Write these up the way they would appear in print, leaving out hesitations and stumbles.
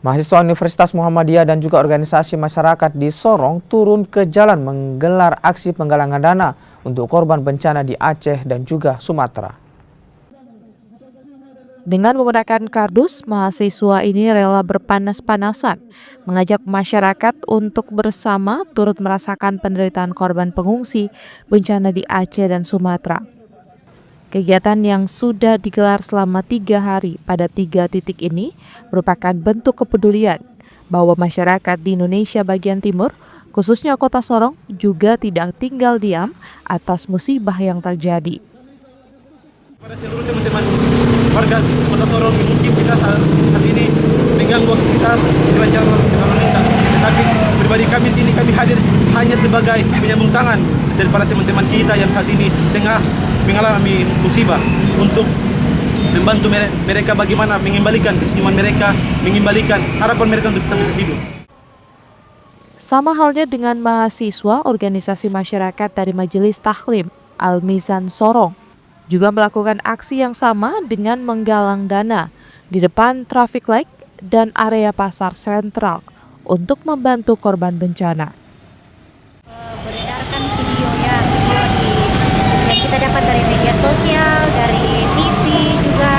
Mahasiswa Universitas Muhammadiyah dan juga organisasi masyarakat di Sorong turun ke jalan menggelar aksi penggalangan dana untuk korban bencana di Aceh dan juga Sumatera. Dengan menggunakan kardus, mahasiswa ini rela berpanas-panasan, mengajak masyarakat untuk bersama turut merasakan penderitaan korban pengungsi bencana di Aceh dan Sumatera. Kegiatan yang sudah digelar selama 3 hari pada 3 titik ini merupakan bentuk kepedulian bahwa masyarakat di Indonesia bagian timur, khususnya kota Sorong, juga tidak tinggal diam atas musibah yang terjadi. Pada seluruh teman-teman warga Kota Sorong, mungkin kita saat ini mengganggu aktivitas kelancaran lalu lintas. Tetapi pribadi kami sini, kami hadir hanya sebagai penyambung tangan daripada teman-teman kita yang saat ini tengah mengalami musibah, untuk membantu mereka bagaimana mengembalikan kesenyuman mereka, mengembalikan harapan mereka untuk tetap bisa hidup. Sama halnya dengan mahasiswa organisasi masyarakat dari Majelis Tahlim Al-Mizan Sorong juga melakukan aksi yang sama dengan menggalang dana di depan traffic light dan area pasar sentral untuk membantu korban bencana. Beredarkan video yang kita dapat dari media sosial, dari TV juga,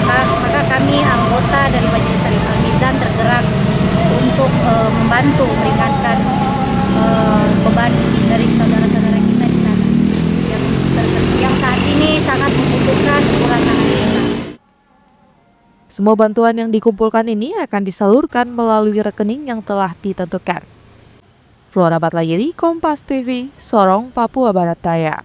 maka kami anggota dari Majelis Tahlim Al-Mizan tergerak untuk membantu meringankan beban dari saudara-saudara kita di sana yang saat ini sangat membutuhkan uluran kita. Semua bantuan yang dikumpulkan ini akan disalurkan melalui rekening yang telah ditentukan. Flora Batlayeri, Kompas TV, Sorong, Papua Barat Daya.